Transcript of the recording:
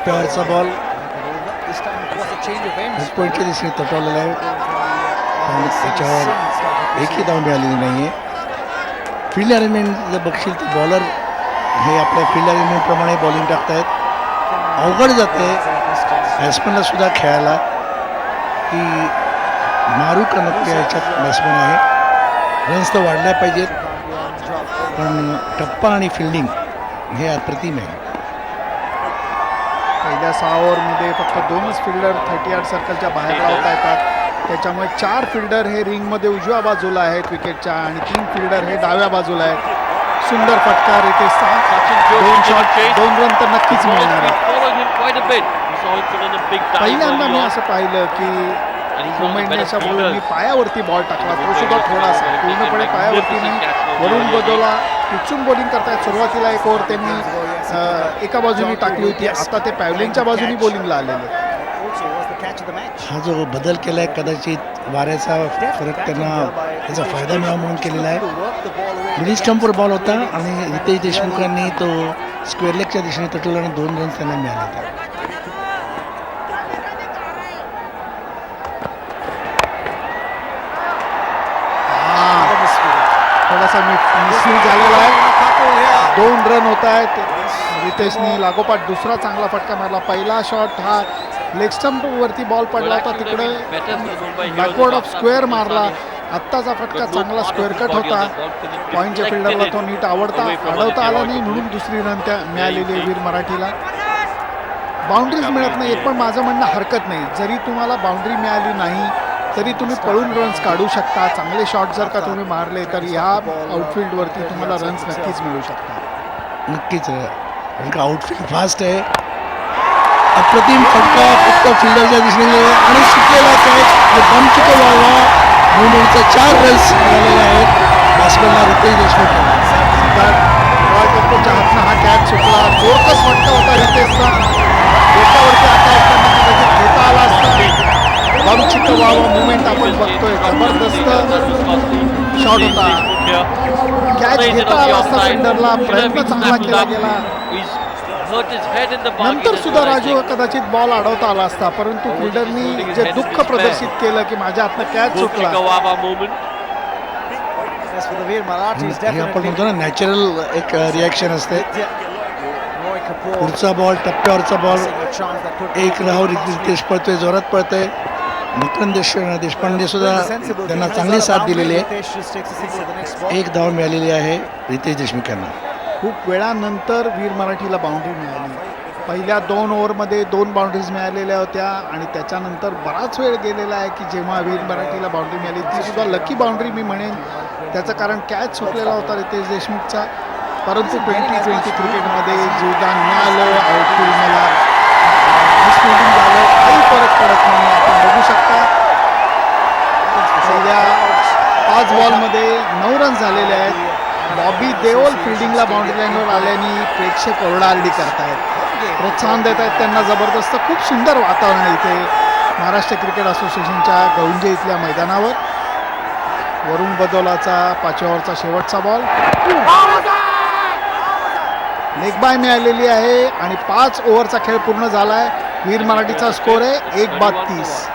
टप्प्यावरचा ball पॉईंटच्या दिशेने तटवलेला आहे पण त्याच्यावर एकही धाव मिळालेली नाही आहे. फील्ड अरेंजमेंट जर बघशील तर बॉलर हे आपल्या फील्ड अरेंजमेंटप्रमाणे बॉलिंग टाकतायत. अवघड जाते बॅट्समनला सुद्धा खेळायला की मारू का नको याच्यात बॅट्समन आहे. रन्स तर वाढल्या पाहिजेत पण टप्पा आणि फिल्डिंग हे अप्रतिम आहे. पहिल्या 6 ओव्हरमध्ये फक्त 2च फिल्डर 38 सर्कलच्या बाहेर लावता येतात. त्याच्यामुळे 4 फिल्डर हे रिंगमध्ये उजव्या बाजूला आहेत विकेटच्या आणि 3 फिल्डर हे डाव्या बाजूला आहेत. सुंदर फटकार इथे 2 शॉट 2 रन तर नक्कीच मिळणार आहे. पहिल्यांदा मी असं पाहिलं की मुंबईच्या बॉलरनी पायावरती बॉल टाकला. तो सुद्धा थोडासा पूर्णपणे पायावरती नाही. वरून बदोला पिचून बॉलिंग करतायत. सुरुवातीला एक ओव्हर त्यांनी एका बाजूनी टाकली होती. आता ते पॅव्हलिनच्या बाजूनी बॉलिंगला आलेले. हा जो बदल केला आहे कदाचित वाऱ्याचा फरक त्यांना त्याचा फायदा मिळावा म्हणून केलेला आहे. मिडिल स्टंपवर बॉल होता आणि रितेश देशमुखांनी तो स्क्वेअर लेगच्या दिशेने तटवला आणि 2 रन्स त्यांना मिळाले. थोडासा मिसयूज झालेला आहे. 2 रन होत आहेत. रितेशनी लागोपाठ दुसरा चांगला फटका मारला. पहिला शॉट हा लेग स्टंप वरती बॉल पडला होता तिकडे बॅकवर्ड ऑफ स्क्वेअर मारला. आत्ताचा फटका चांगला स्क्वेअर कट होता. पॉईंटच्या फिल्डरला तो नीट अडवता आला नाही म्हणून दुसरी रन त्या मिळालेली वीर मराठीला. बाउंड्रीज मिळत नाही पण माझं म्हणणं हरकत नाही. जरी तुम्हाला बाउंड्री मिळाली नाही तरी तुम्ही पळून रन्स काढू शकता. चांगले शॉट जर का तुम्ही मारले तर ह्या आउटफील्डवरती तुम्हाला रन्स नक्कीच मिळू शकतात. नक्कीच कारण का आउटफील्ड फास्ट आहे. अप्रतिम फटका फक्त फिल्डरच्या दिशेने आणि सुटलेला कॅच बमचुका व्हावा मुंबईचा 4 रन्स मिळालेले आहेत बॅट्समनला रितेश देशमुख. रॉय हातनं हा कॅच सुटला. जोरकस फटका होता रितेशचा. डोक्यावरती आता असताना कदाचित घेता आला असता. बमचुका व्हावा मुवमेंट आपण बघतोय. जबरदस्त शॉट होता. कॅच घेता आला असता फिल्डरला. प्रयत्न चांगला केला गेला. नंतर सुद्धा राजू कदाचित बॉल अडवता आला असता परंतु फिल्डरनी जे दुःख प्रदर्शित केलं की माझ्या हातनं कॅच सुटला. आपण म्हणतो ना नॅचरल एक रिॲक्शन असते. पुढचा बॉल टप्प्यावरचा बॉल एक राहू रितेश पळतोय जोरात पळतोय. मकरंद देशपांडे सुद्धा त्यांना चांगली साथ दिलेली आहे. 1 धाव मिळालेली आहे रितेश देशमुख यांना. खूप वेळानंतर वीर मराठीला बाउंड्री मिळाली. पहिल्या 2 ओव्हरमध्ये 2 बाउंड्रीज मिळालेल्या होत्या आणि त्याच्यानंतर बराच वेळ गेलेला आहे की जेव्हा वीर मराठीला बाउंड्री मिळाली. ती सुद्धा लकी बाउंड्री मी म्हणेन. त्याचं कारण कॅच सुटलेला होता रितेश देशमुखचा. परंतु 2020 क्रिकेटमध्ये जीवदान मिळालं. आउटफील्ड मला मिसफिल्डिंग झालं काही फरक पडत नाही. आपण बघू शकता पहिल्या 5 बॉलमध्ये 9 रन झालेले आहेत. बॉबी देओल फिल्डिंगला बाउंड्री लाईनवर आल्याने प्रेक्षक ओरडाआरडी करतायत. प्रोत्साहन देत आहेत त्यांना जबरदस्त. खूप सुंदर वातावरण आहे इथे महाराष्ट्र क्रिकेट असोसिएशनच्या गौंजे इथल्या मैदानावर. वरुण बदोलाचा 5व्या ओव्हरचा शेवटचा बॉल लेग बाय मिळालेली आहे आणि 5 ओव्हरचा खेळ पूर्ण झाला आहे. वीर मराठीचा स्कोर आहे 1-30.